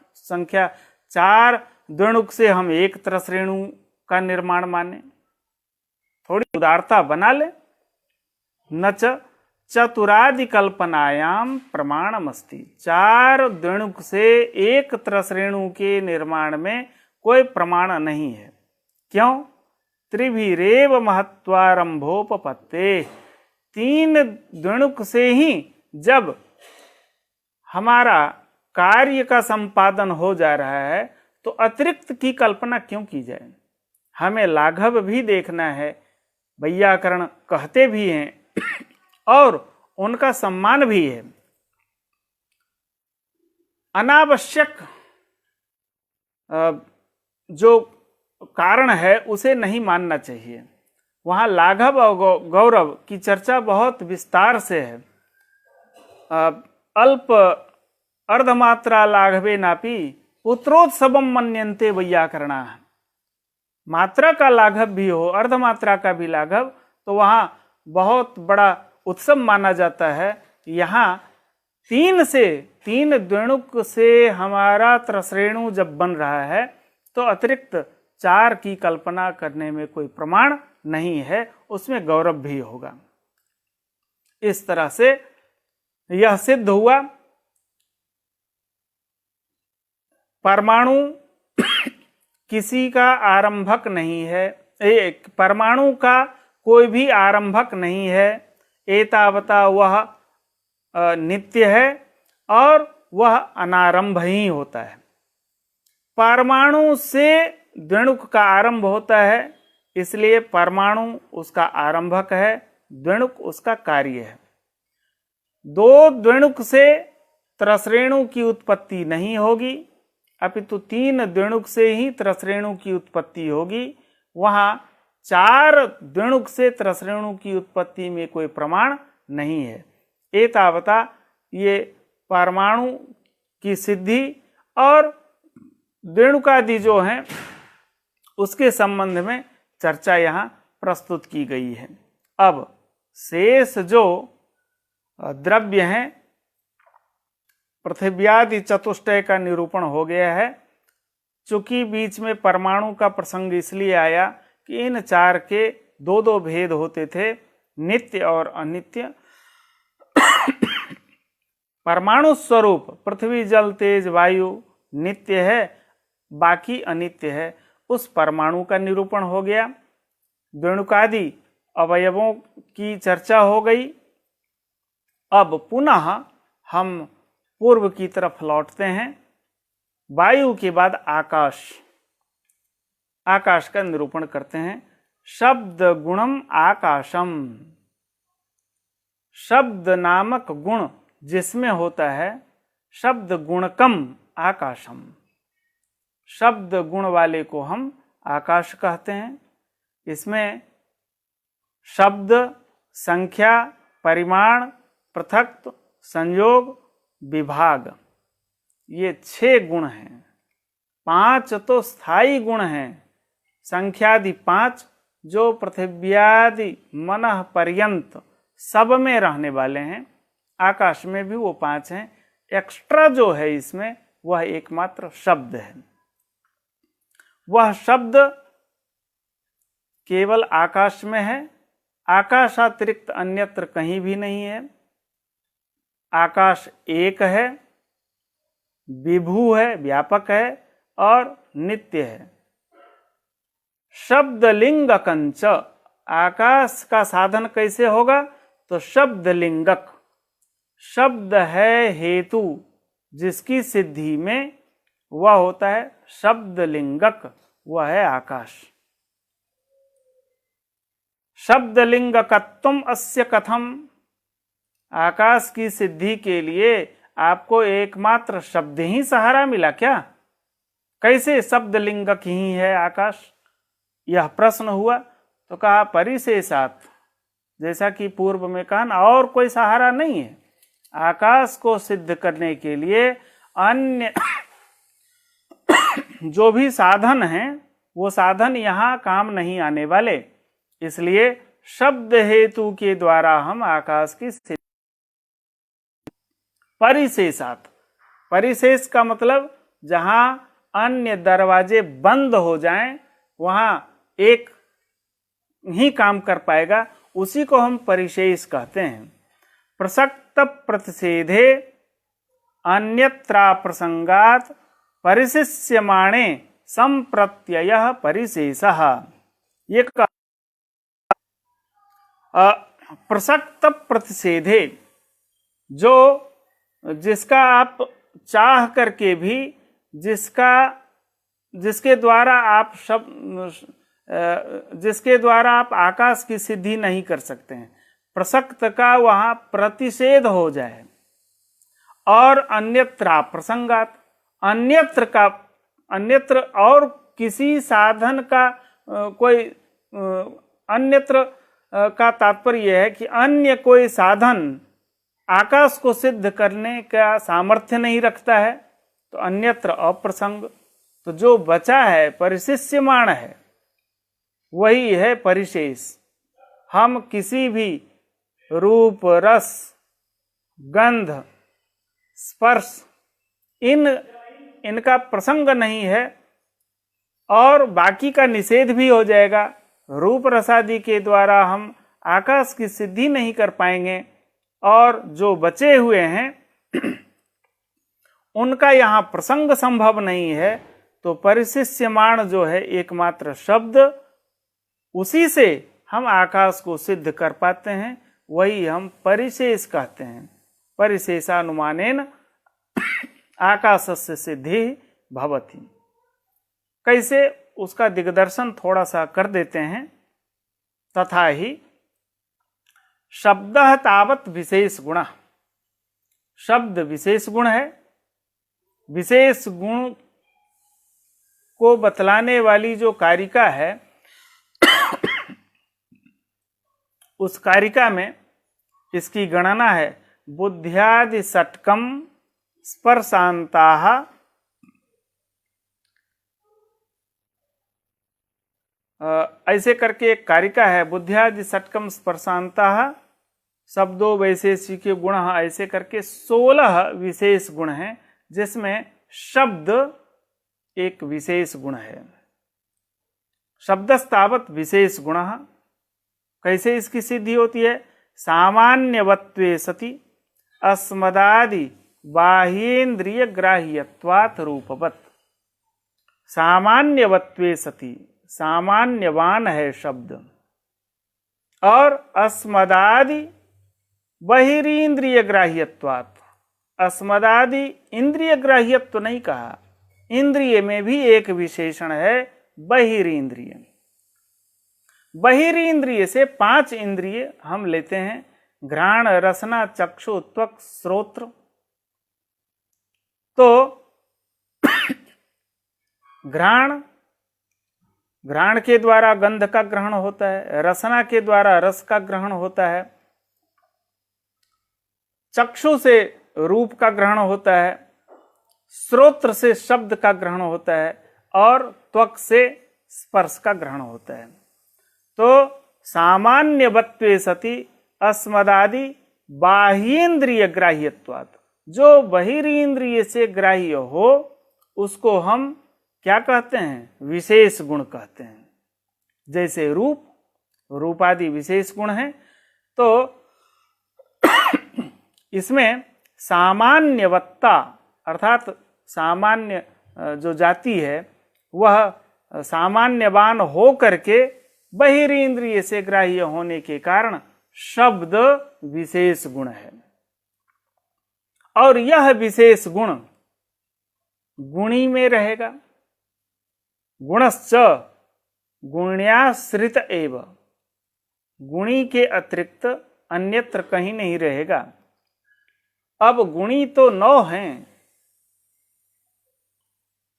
द्विणुक से हम एक त्रसरेणु का निर्माण माने, थोड़ी उदारता बना ले। न च चतुरादि कल्पनायाम प्रमाणमस्ति, 4 द्विणुक से एक त्रसरेणु के निर्माण में कोई प्रमाण नहीं है। क्यों? त्रिभिरेव महत्वारंभोपपत्ते, 3 द्विणुक से ही जब हमारा कार्य का संपादन हो जा रहा है, तो अतिरिक्त की कल्पना क्यों की जाए? हमें लाघव भी देखना है, वैयाकरण कहते भी हैं और उनका सम्मान भी है। अनावश्यक जो कारण है उसे नहीं मानना चाहिए। वहाँ लाघव और गौरव की चर्चा बहुत विस्तार से है। अल्प अर्धमात्रा लाघवे नापि पुत्रोत्सवम मन्यन्ते वैयाकरणा, मात्रा का लाघव भी हो, अर्धमात्रा का भी लाघव, तो वहाँ बहुत बड़ा उत्सव माना जाता है। यहाँ 3 द्विणुक से हमारा त्रसरेणु जब बन रहा है, तो अतिरिक्त 4 की कल्पना करने में कोई प्रमाण नहीं है, उसमें गौरव भी होगा। इस तरह से यह सिद्ध हुआ परमाणु किसी का आरंभक नहीं है, परमाणु का कोई भी आरंभक नहीं है। एतावता वह नित्य है और वह अनारंभ ही होता है। परमाणु से द्विणुक का आरंभ होता है, इसलिए परमाणु उसका आरंभक है, द्विणुक उसका कार्य है। 2 द्विणुक से त्रसरेणु की उत्पत्ति नहीं होगी, अपितु 3 द्विणुक से ही त्रसरेणु की उत्पत्ति होगी। वहाँ 4 द्विणुक से त्रसरेणु की उत्पत्ति में कोई प्रमाण नहीं है। एतावता ये परमाणु की सिद्धि और द्विणुकादि जो हैं उसके संबंध में चर्चा यहाँ प्रस्तुत की गई है। अब शेष जो द्रव्य हैं, पृथिव्यादि चतुष्टय का निरूपण हो गया है। चूंकि बीच में परमाणु का प्रसंग इसलिए आया कि इन 4 के 2 भेद होते थे, नित्य और अनित्य। परमाणु स्वरूप पृथ्वी जल तेज वायु नित्य है, बाकी अनित्य है। उस परमाणु का निरूपण हो गया। द्विणुकादि अवयवों की चर्चा हो गई। अब पुनः हम पूर्व की तरफ लौटते हैं। वायु के बाद आकाश, आकाश का निरूपण करते हैं। शब्द गुणम आकाशम, शब्द नामक गुण जिसमें होता है, शब्द गुणकम आकाशम, शब्द गुण वाले को हम आकाश कहते हैं। इसमें शब्द, संख्या, परिमाण, पृथक्त्व, संयोग, विभाग, ये 6 गुण हैं। 5 तो स्थायी गुण हैं, संख्यादि 5 जो पृथिव्यादि मनः पर्यंत सब में रहने वाले हैं, आकाश में भी वो 5 हैं। एक्स्ट्रा जो है इसमें वह एकमात्र शब्द है। वह शब्द केवल आकाश में है, आकाशातिरिक्त अन्यत्र कहीं भी नहीं है। आकाश एक है, विभू है, व्यापक है और नित्य है। शब्दलिंग कंच, आकाश का साधन कैसे होगा? तो शब्दलिंगक, शब्द है हेतु जिसकी सिद्धि में वह होता है शब्दलिंगक, वह है आकाश। शब्दलिंगकत्वम अस्य कथम, आकाश की सिद्धि के लिए आपको एकमात्र शब्द ही सहारा मिला क्या? कैसे शब्दलिंगक ही है आकाश? यह प्रश्न हुआ तो कहा परिशेषात, जैसा कि पूर्व में कहा, और कोई सहारा नहीं है। आकाश को सिद्ध करने के लिए अन्य जो भी साधन हैं वो साधन यहाँ काम नहीं आने वाले, इसलिए शब्द हेतु के द्वारा हम आकाश की सिद्धि। परिशेषात, परिशेष का मतलब जहां अन्य दरवाजे बंद हो जाएं वहां एक ही काम कर पाएगा, उसी को हम परिशेष कहते हैं। प्रसक्त प्रतिषेधे अन्यत्रा प्रसंगात परिशिष्यमाणे संप्रत्ययः परिशेषः। ये प्रसक्त प्रतिषेधे, जो जिसका आप चाह करके भी जिसके द्वारा आप आकाश की सिद्धि नहीं कर सकते हैं, प्रसक्त का वहां प्रतिषेध हो जाए। और अन्यत्र प्रसंगात, अन्यत्र और किसी साधन का कोई अन्यत्र का तात्पर्य है कि अन्य कोई साधन आकाश को सिद्ध करने का सामर्थ्य नहीं रखता है, तो अन्यत्र अप्रसंग। तो जो बचा है परिशिष्यमाण है वही है परिशेष। हम किसी भी रूप, रस, गंध, स्पर्श इनका प्रसंग नहीं है और बाकी का निषेध भी हो जाएगा। रूप रसादि के द्वारा हम आकाश की सिद्धि नहीं कर पाएंगे और जो बचे हुए हैं उनका यहाँ प्रसंग संभव नहीं है। तो परिशिष्यमाण जो है एकमात्र शब्द, उसी से हम आकाश को सिद्ध कर पाते हैं, वही हम परिशेष कहते हैं। परिशेषानुमानेन आकाशस्य सिद्धि भवति। कैसे, उसका दिग्दर्शन थोड़ा सा कर देते हैं। तथा ही शब्दः तावत् विशेष गुण, शब्द विशेष गुण है। विशेष गुण को बतलाने वाली जो कारिका है उस कारिका में इसकी गणना है बुद्ध्यादि षट्कम स्पर्शांताः, ऐसे करके एक कारिका है, बुद्ध्यादि षट्कम स्पर्शांताः शब्दों वैशेषिक गुण, ऐसे करके 16 विशेष गुण हैं, जिसमें शब्द एक विशेष गुण है। शब्दस्तावत् विशेष गुण। कैसे इसकी सिद्धि होती है? सामान्यवत्वे सति अस्मदादि बाह्येन्द्रिय ग्राह्यत्वात् रूपवत्। सामान्यवत्वे सति, सामान्यवान है शब्द, और अस्मदादि बहिरीन्द्रिय ग्राह्यत्वात्, अस्मदादि इंद्रिय ग्राह्यत्व नहीं कहा, इंद्रिय में भी एक विशेषण है बहिरीन्द्रिय। बहिरीन्द्रिय से 5 इंद्रिय हम लेते हैं, घ्राण, रसना, चक्षु, त्वक, श्रोत्र। तो घ्राण के द्वारा गंध का ग्रहण होता है, रसना के द्वारा रस का ग्रहण होता है, चक्षु से रूप का ग्रहण होता है, श्रोत्र से शब्द का ग्रहण होता है और त्वक से स्पर्श का ग्रहण होता है। तो सामान्यवत्वे सति अस्मदादि बाह्येन्द्रिय ग्राह्यत्वात्, जो बहिरीन्द्रिय से ग्राह्य हो उसको हम क्या कहते हैं? विशेष गुण कहते हैं। जैसे रूप, रूपादि विशेष गुण हैं, तो इसमें सामान्यवत्ता अर्थात सामान्य जो जाति है वह सामान्यवान हो करके बहिरीन्द्रिय से ग्राह्य होने के कारण शब्द विशेष गुण है। और यह विशेष गुण गुणी में रहेगा। गुणश्च गुण्याश्रित एव, गुणी के अतिरिक्त अन्यत्र कहीं नहीं रहेगा। अब गुणी तो 9 हैं,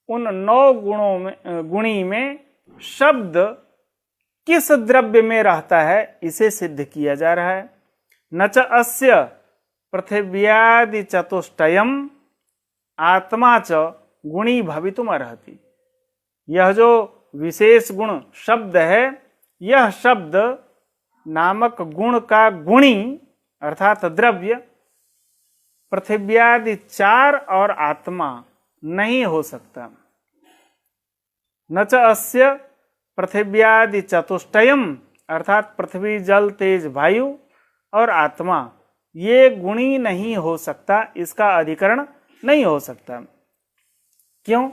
उन 9 गुणों में, गुणी में शब्द किस द्रव्य में रहता है इसे सिद्ध किया जा रहा है। न च अस्य पृथिव्यादि चतुष्टयम आत्मा च गुणी भवितुम अर्हति। यह जो विशेष गुण शब्द है, यह शब्द नामक गुण का गुणी अर्थात द्रव्य पृथिव्यादि 4 और आत्मा नहीं हो सकता। न च अस्य पृथिव्यादि चतुष्टयम अर्थात पृथ्वी जल तेज वायु और आत्मा, ये गुणी नहीं हो सकता, इसका अधिकरण नहीं हो सकता। क्यों?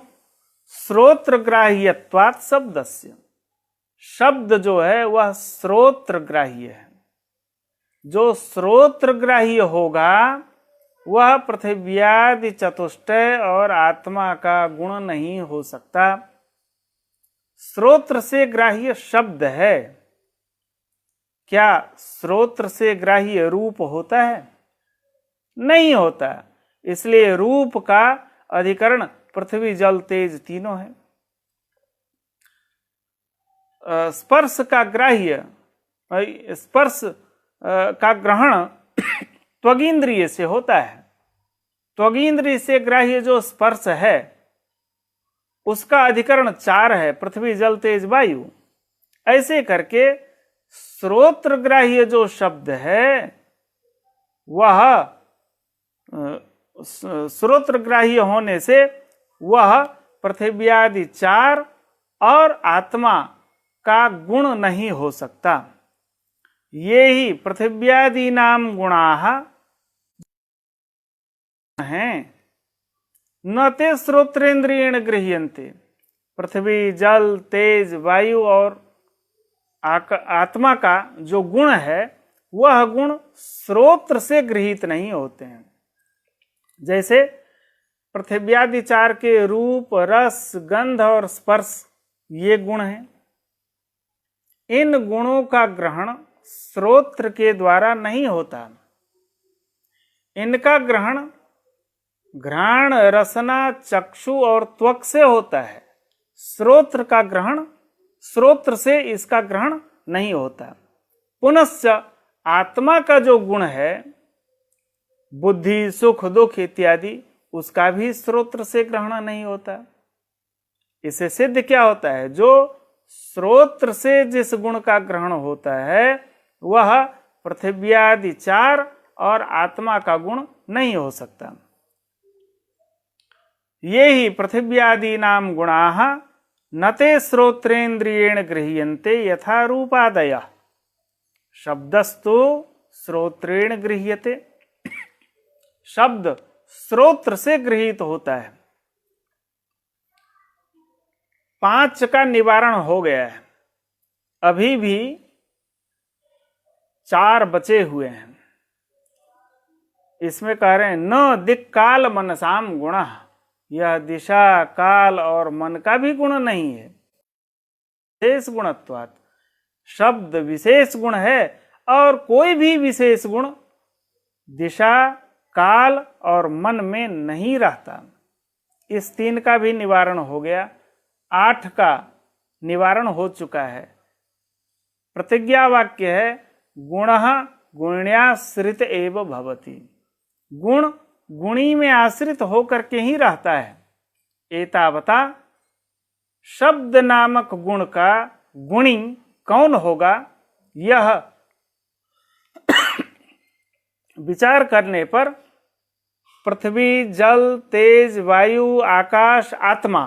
श्रोत्रग्राह्यत्वात् शब्दस्य, शब्द जो है वह श्रोत्रग्राह्य है। जो श्रोत्रग्राह्य होगा वह पृथिव्यादि चतुष्टय और आत्मा का गुण नहीं हो सकता। श्रोत्र से ग्राह्य शब्द है। क्या श्रोत्र से ग्राह्य रूप होता है? नहीं होता। इसलिए रूप का अधिकरण पृथ्वी जल तेज तीनों है। स्पर्श का ग्राह्य, स्पर्श का ग्रहण त्वगींद्रिय से होता है। त्वगींद्रिय से ग्राह्य जो स्पर्श है उसका अधिकरण 4 है, पृथ्वी जल तेज वायु। ऐसे करके श्रोत्रग्राह्य जो शब्द है वह श्रोत्रग्राह्य होने से वह पृथिव्यादि 4 और आत्मा का गुण नहीं हो सकता। ये ही पृथिव्यादि नाम गुणाः हैं न ते श्रोत्रेन्द्रियेण गृह्यन्ते। पृथ्वी जल तेज वायु और आत्मा का जो गुण है वह गुण श्रोत्र से गृहीत नहीं होते हैं। जैसे पृथिव्यादि 4 के रूप, रस, गंध और स्पर्श ये गुण हैं। इन गुणों का ग्रहण श्रोत्र के द्वारा नहीं होता। इनका ग्रहण घ्राण, रसना, चक्षु और त्वक से होता है। श्रोत्र का ग्रहण, श्रोत्र से इसका ग्रहण नहीं होता। पुनश्च आत्मा का जो गुण है बुद्धि, सुख, दुख इत्यादि, उसका भी श्रोत्र से ग्रहण नहीं होता। इससे सिद्ध क्या होता है? जो श्रोत्र से जिस गुण का ग्रहण होता है वह पृथिव्यादि 4 और आत्मा का गुण नहीं हो सकता। ये ही पृथिव्यादि नाम गुणाः न ते श्रोत्रेन्द्रियेण गृह्यन्ते यथा रूपादयः। शब्दस्तु श्रोत्रेण गृह्यते। शब्द श्रोत्र से गृहीत होता है। 5 का निवारण हो गया है, अभी भी 4 बचे हुए हैं। इसमें कह रहे हैं न दिक् काल मनसाम गुणः। यह दिशा, काल और मन का भी गुण नहीं है। विशेष गुणत्वात्, शब्द विशेष गुण है और कोई भी विशेष गुण दिशा, काल और मन में नहीं रहता। इस 3 का भी निवारण हो गया। 8 का निवारण हो चुका है। प्रतिज्ञा वाक्य है गुणः गुण्याश्रित एव भवति। गुण गुणी में आश्रित होकर के ही रहता है। एतावता शब्द नामक गुण का गुणी कौन होगा, यह विचार करने पर पृथ्वी, जल, तेज, वायु, आकाश, आत्मा,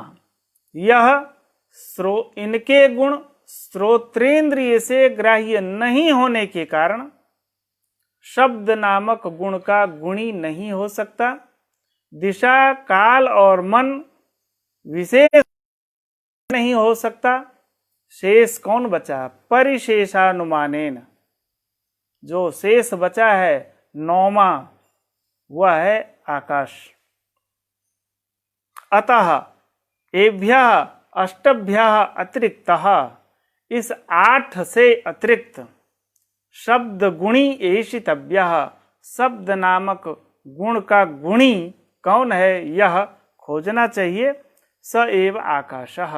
यह इनके गुण श्रोत्रेंद्रिय से ग्राह्य नहीं होने के कारण शब्द नामक गुण का गुणी नहीं हो सकता। दिशा, काल और मन विशेष नहीं हो सकता। शेष कौन बचा? परिशेषानुमानेन। जो शेष बचा है नौमा, वह है आकाश। अतः एभ्यः अष्टभ्यः अतिरिक्तः, इस 8 से अतिरिक्त शब्द गुणी एषितव्यः, शब्द नामक गुण का गुणी कौन है, यह खोजना चाहिए। स एव आकाशः,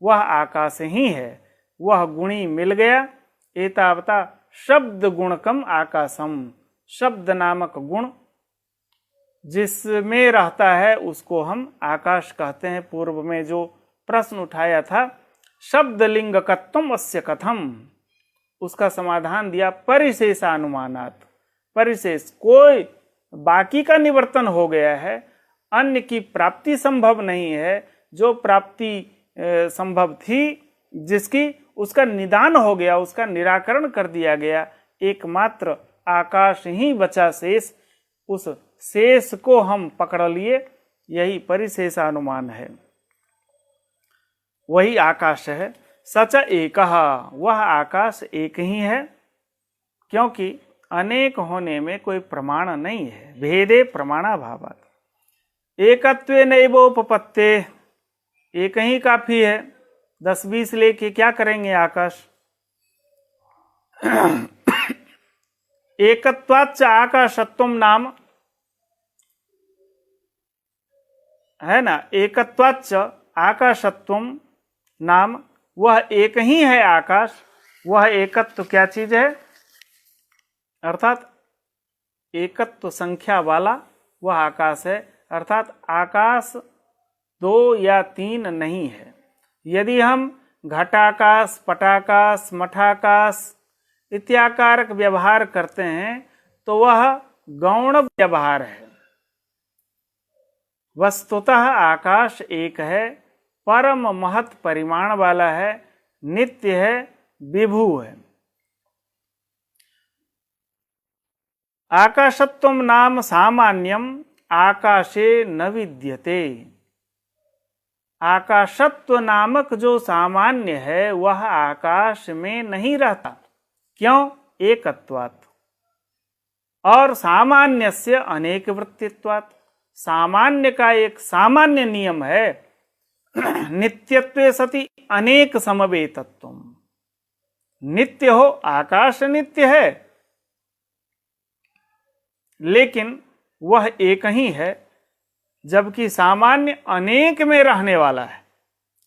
वह आकाश ही है, वह गुणी मिल गया। एतावता शब्द गुणकम आकाशम, शब्द नामक गुण जिसमें रहता है उसको हम आकाश कहते हैं। पूर्व में जो प्रश्न उठाया था शब्द लिंगकत्वम अस्य कथम, उसका समाधान दिया परिशेषानुमानात्। परिशेष कोई बाकी का निवर्तन हो गया है, अन्य की प्राप्ति संभव नहीं है। जो प्राप्ति संभव थी जिसकी, उसका निदान हो गया, उसका निराकरण कर दिया गया। एकमात्र आकाश ही बचा शेष, उस शेष को हम पकड़ लिए, यही परिशेषानुमान है, वही आकाश है। सच एकः, वह आकाश एक ही है, क्योंकि अनेक होने में कोई प्रमाण नहीं है। भेदे प्रमाणाभावात् एकत्वेनैवोपपत्ते, एक ही काफी है। 10-20 लेके क्या करेंगे आकाश? एकत्वाच्च आकाशत्वम नाम, है ना, एकत्वाच्च आकाशत्वम नाम, वह एक ही है आकाश। वह एकत्व क्या चीज है? अर्थात एकत्व संख्या वाला वह आकाश है। अर्थात आकाश 2 या 3 नहीं है। यदि हम घटाकाश, पटाकाश, मठाकाश इत्याकारक व्यवहार करते हैं तो वह गौण व्यवहार है। वस्तुतः आकाश एक है, परम महत् परिमाण वाला है, नित्य है, विभु है। आकाशत्वम नाम सामान्यम आकाशे न विद्यते। आकाशत्व नामक जो सामान्य है वह आकाश में नहीं रहता। क्यों? एकत्वात्। और सामान्यस्य अनेक वृत्तित्वात्, सामान्य का एक सामान्य नियम है नित्यत्वे सति अनेक समवेतत्वम। नित्य हो, आकाश नित्य है, लेकिन वह एक ही है, जबकि सामान्य अनेक में रहने वाला है।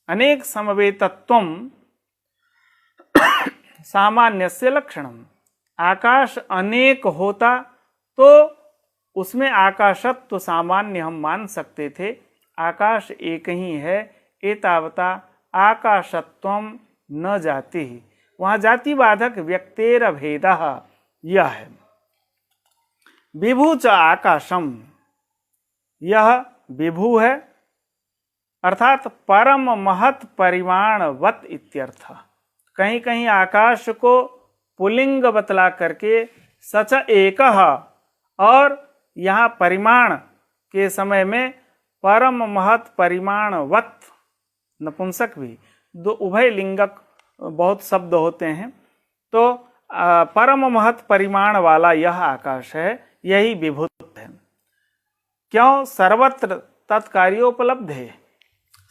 अनेक समवेतत्वम सामान्यस्य लक्षणम। आकाश अनेक होता तो उसमें आकाशत्व सामान्य हम मान सकते थे। आकाश एक ही है। एतावता आकाशत्वम न जाति, वहां जाति बाधक व्यक्तेर भेदः यह है। विभु च आकाशम, यह विभु है, अर्थात परम महत् परिमाणवत इत्यर्थ। कहीं कहीं आकाश को पुल्लिंग बतला करके सच एकः, और यहाँ परिमाण के समय में परम महत् परिमाणवत नपुंसक भी, दो उभय लिंगक बहुत शब्द होते हैं। तो परम महत् परिमाण वाला यह आकाश है, यही विभुत्व है। क्यों? सर्वत्र तत्कार्योपलब्ध है।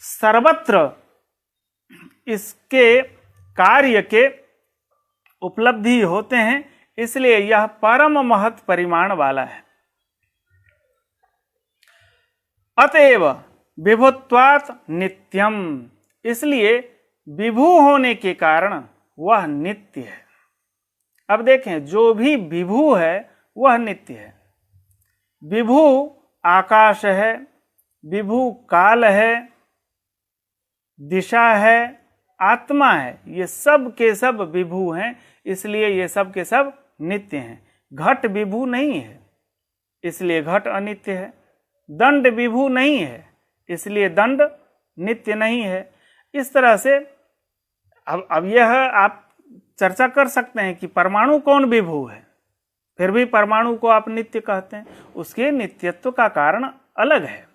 सर्वत्र इसके कार्य के उपलब्धि होते हैं, इसलिए यह परम महत् परिमाण वाला है। अतएव विभुत्वात् नित्यम, इसलिए विभु होने के कारण वह नित्य है। अब देखें, जो भी विभु है वह नित्य है। विभु आकाश है, विभु काल है, दिशा है, आत्मा है, ये सब के सब विभू हैं, इसलिए ये सब के सब नित्य हैं। घट विभू नहीं है, इसलिए घट अनित्य है। दंड विभू नहीं है, इसलिए दंड नित्य नहीं है। इस तरह से अब यह आप चर्चा कर सकते हैं कि परमाणु कौन विभू है, फिर भी परमाणु को आप नित्य कहते हैं, उसके नित्यत्व का कारण अलग है।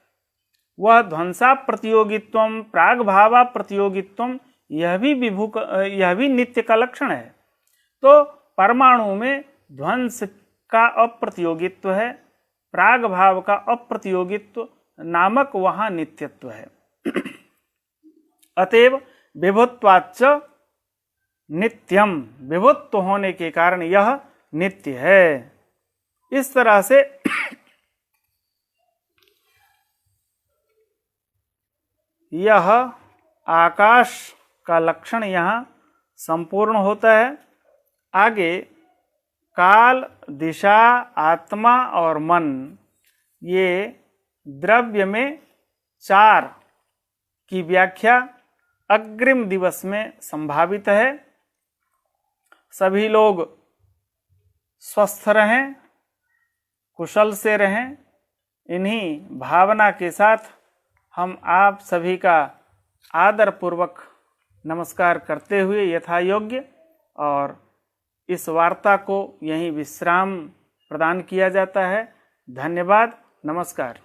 वह ध्वंसा प्रतियोगित्वम प्राग भावा प्रतियोगित्वम, यह भी नित्य का लक्षण है। तो परमाणु में ध्वंस का अप्रतियोगित्व है, प्राग भाव का अप्रतियोगित्व नामक वहां नित्यत्व है। अतएव विभुत्वाच्च नित्यम, विभुत्व होने के कारण यह नित्य है। इस तरह से यह आकाश का लक्षण यहाँ संपूर्ण होता है। आगे काल, दिशा, आत्मा और मन, ये द्रव्य में 4 की व्याख्या अग्रिम दिवस में संभावित है। सभी लोग स्वस्थ रहें, कुशल से रहें। इन्हीं भावना के साथ हम आप सभी का आदरपूर्वक नमस्कार करते हुए यथा योग्य और इस वार्ता को यहीं विश्राम प्रदान किया जाता है। धन्यवाद, नमस्कार।